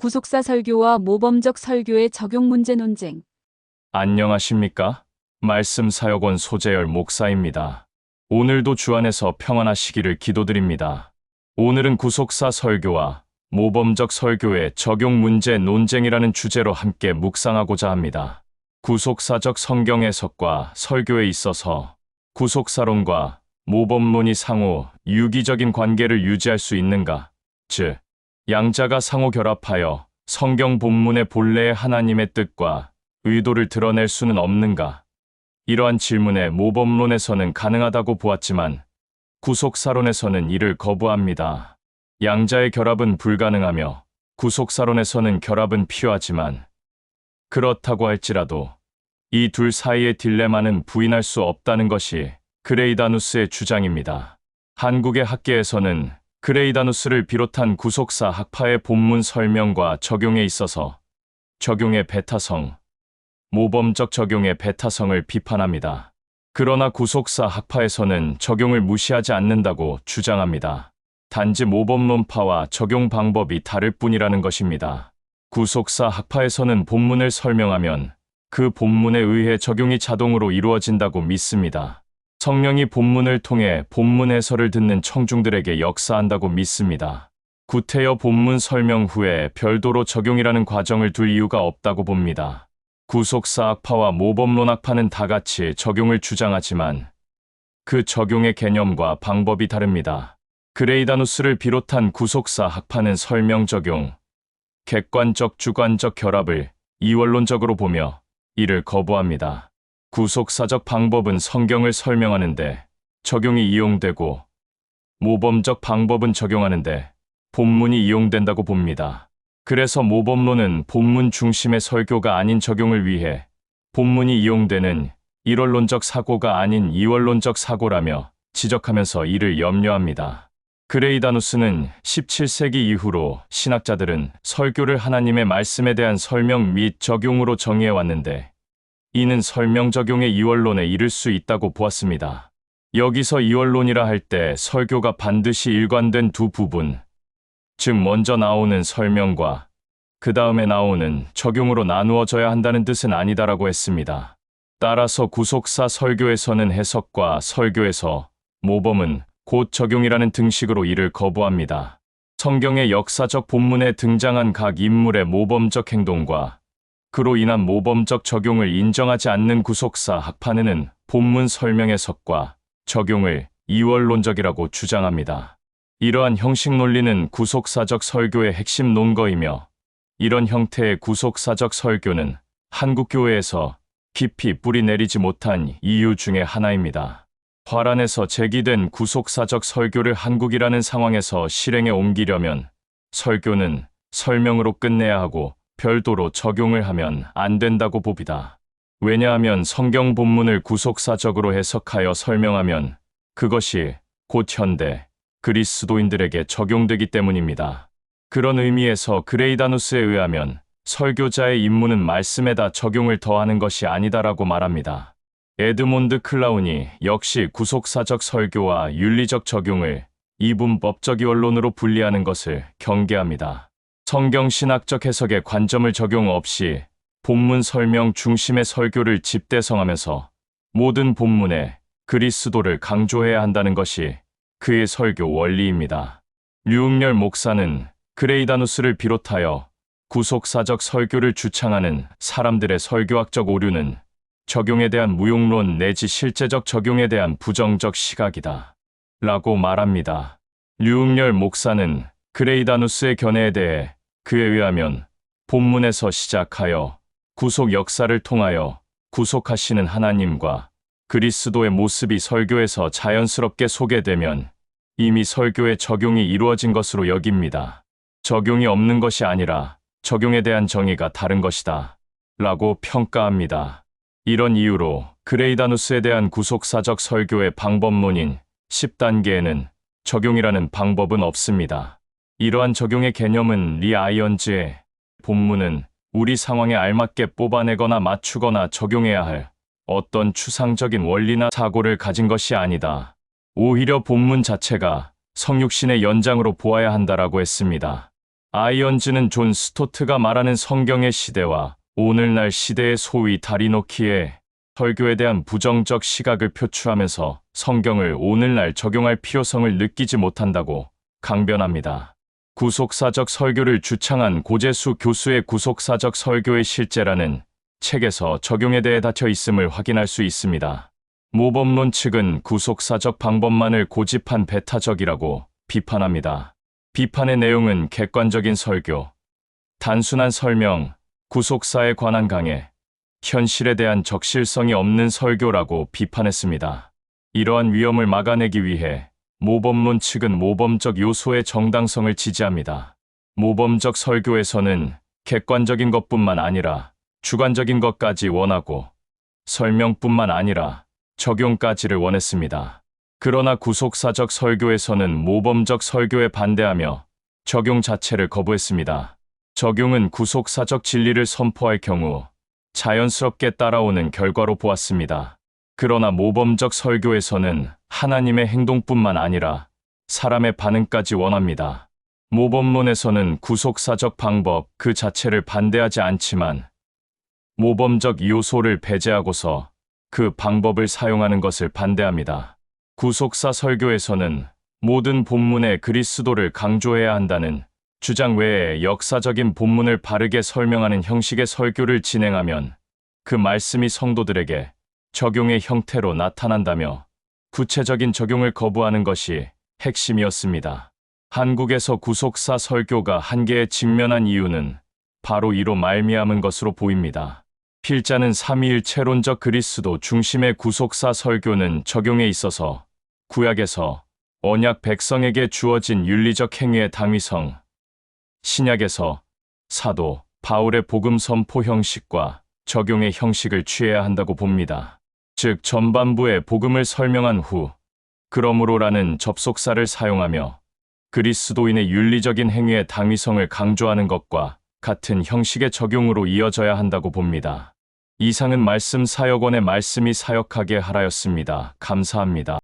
구속사 설교와 모범적 설교의 적용 문제 논쟁. 안녕하십니까? 말씀 사역원 소재열 목사입니다. 오늘도 주 안에서 평안하시기를 기도드립니다. 오늘은 구속사 설교와 모범적 설교의 적용 문제 논쟁이라는 주제로 함께 묵상하고자 합니다. 구속사적 성경 해석과 설교에 있어서 구속사론과 모범론이 상호 유기적인 관계를 유지할 수 있는가? 즉, 양자가 상호 결합하여 성경 본문의 본래의 하나님의 뜻과 의도를 드러낼 수는 없는가? 이러한 질문에 모범론에서는 가능하다고 보았지만 구속사론에서는 이를 거부합니다. 양자의 결합은 불가능하며 구속사론에서는 결합은 필요하지만 그렇다고 할지라도 이 둘 사이의 딜레마는 부인할 수 없다는 것이 그레이다누스의 주장입니다. 한국의 학계에서는 그레이다누스를 비롯한 구속사 학파의 본문 설명과 적용에 있어서 적용의 배타성, 모범적 적용의 배타성을 비판합니다. 그러나 구속사 학파에서는 적용을 무시하지 않는다고 주장합니다. 단지 모범론파와 적용 방법이 다를 뿐이라는 것입니다. 구속사 학파에서는 본문을 설명하면 그 본문에 의해 적용이 자동으로 이루어진다고 믿습니다. 성령이 본문을 통해 본문 해설을 듣는 청중들에게 역사한다고 믿습니다. 구태여 본문 설명 후에 별도로 적용이라는 과정을 둘 이유가 없다고 봅니다. 구속사 학파와 모범론 학파는 다 같이 적용을 주장하지만 그 적용의 개념과 방법이 다릅니다. 그레이다누스를 비롯한 구속사 학파는 설명 적용, 객관적 주관적 결합을 이원론적으로 보며 이를 거부합니다. 구속사적 방법은 성경을 설명하는데 적용이 이용되고 모범적 방법은 적용하는데 본문이 이용된다고 봅니다. 그래서 모범론은 본문 중심의 설교가 아닌 적용을 위해 본문이 이용되는 일원론적 사고가 아닌 이원론적 사고라며 지적하면서 이를 염려합니다. 그레이다누스는 17세기 이후로 신학자들은 설교를 하나님의 말씀에 대한 설명 및 적용으로 정의해왔는데 이는 설명 적용의 이원론에 이를 수 있다고 보았습니다. 여기서 이원론이라 할 때 설교가 반드시 일관된 두 부분, 즉 먼저 나오는 설명과 그 다음에 나오는 적용으로 나누어져야 한다는 뜻은 아니다라고 했습니다. 따라서 구속사 설교에서는 해석과 설교에서 모범은 곧 적용이라는 등식으로 이를 거부합니다. 성경의 역사적 본문에 등장한 각 인물의 모범적 행동과 그로 인한 모범적 적용을 인정하지 않는 구속사 학파는 본문 설명 해석과 적용을 이원론적이라고 주장합니다. 이러한 형식 논리는 구속사적 설교의 핵심 논거이며 이런 형태의 구속사적 설교는 한국교회에서 깊이 뿌리 내리지 못한 이유 중에 하나입니다. 화란에서 제기된 구속사적 설교를 한국이라는 상황에서 실행에 옮기려면 설교는 설명으로 끝내야 하고 별도로 적용을 하면 안 된다고 봅니다. 왜냐하면 성경 본문을 구속사적으로 해석하여 설명하면 그것이 곧 현대 그리스도인들에게 적용되기 때문입니다. 그런 의미에서 그레이다누스에 의하면 설교자의 임무는 말씀에다 적용을 더하는 것이 아니다라고 말합니다. 에드몬드 클라운이 역시 구속사적 설교와 윤리적 적용을 이분법적 이원론으로 분리하는 것을 경계합니다. 성경 신학적 해석의 관점을 적용 없이 본문 설명 중심의 설교를 집대성하면서 모든 본문에 그리스도를 강조해야 한다는 것이 그의 설교 원리입니다. 류응렬 목사는 그레이다누스를 비롯하여 구속사적 설교를 주창하는 사람들의 설교학적 오류는 적용에 대한 무용론 내지 실제적 적용에 대한 부정적 시각이다 라고 말합니다. 류응렬 목사는 그레이다누스의 견해에 대해 그에 의하면 본문에서 시작하여 구속 역사를 통하여 구속하시는 하나님과 그리스도의 모습이 설교에서 자연스럽게 소개되면 이미 설교의 적용이 이루어진 것으로 여깁니다. 적용이 없는 것이 아니라 적용에 대한 정의가 다른 것이다 라고 평가합니다. 이런 이유로 그레이다누스에 대한 구속사적 설교의 방법론인 10단계에는 적용이라는 방법은 없습니다. 이러한 적용의 개념은 리 아이언즈의 본문은 우리 상황에 알맞게 뽑아내거나 맞추거나 적용해야 할 어떤 추상적인 원리나 사고를 가진 것이 아니다. 오히려 본문 자체가 성육신의 연장으로 보아야 한다라고 했습니다. 아이언즈는 존 스토트가 말하는 성경의 시대와 오늘날 시대의 소위 다리놓기에 설교에 대한 부정적 시각을 표출하면서 성경을 오늘날 적용할 필요성을 느끼지 못한다고 강변합니다. 구속사적 설교를 주창한 고재수 교수의 구속사적 설교의 실제라는 책에서 적용에 대해 닫혀 있음을 확인할 수 있습니다. 모범론 측은 구속사적 방법만을 고집한 배타적이라고 비판합니다. 비판의 내용은 객관적인 설교, 단순한 설명, 구속사에 관한 강해, 현실에 대한 적실성이 없는 설교라고 비판했습니다. 이러한 위험을 막아내기 위해 모범론 측은 모범적 요소의 정당성을 지지합니다. 모범적 설교에서는 객관적인 것뿐만 아니라 주관적인 것까지 원하고 설명뿐만 아니라 적용까지를 원했습니다. 그러나 구속사적 설교에서는 모범적 설교에 반대하며 적용 자체를 거부했습니다. 적용은 구속사적 진리를 선포할 경우 자연스럽게 따라오는 결과로 보았습니다. 그러나 모범적 설교에서는 하나님의 행동뿐만 아니라 사람의 반응까지 원합니다. 모범론에서는 구속사적 방법 그 자체를 반대하지 않지만 모범적 요소를 배제하고서 그 방법을 사용하는 것을 반대합니다. 구속사 설교에서는 모든 본문의 그리스도를 강조해야 한다는 주장 외에 역사적인 본문을 바르게 설명하는 형식의 설교를 진행하면 그 말씀이 성도들에게 적용의 형태로 나타난다며 구체적인 적용을 거부하는 것이 핵심이었습니다. 한국에서 구속사 설교가 한계에 직면한 이유는 바로 이로 말미암은 것으로 보입니다. 필자는 삼위일체론적 그리스도 중심의 구속사 설교는 적용에 있어서 구약에서 언약 백성에게 주어진 윤리적 행위의 당위성, 신약에서 사도 바울의 복음 선포 형식과 적용의 형식을 취해야 한다고 봅니다. 즉 전반부의 복음을 설명한 후 그러므로라는 접속사를 사용하며 그리스도인의 윤리적인 행위의 당위성을 강조하는 것과 같은 형식의 적용으로 이어져야 한다고 봅니다. 이상은 말씀 사역원의 말씀이 사역하게 하라였습니다. 감사합니다.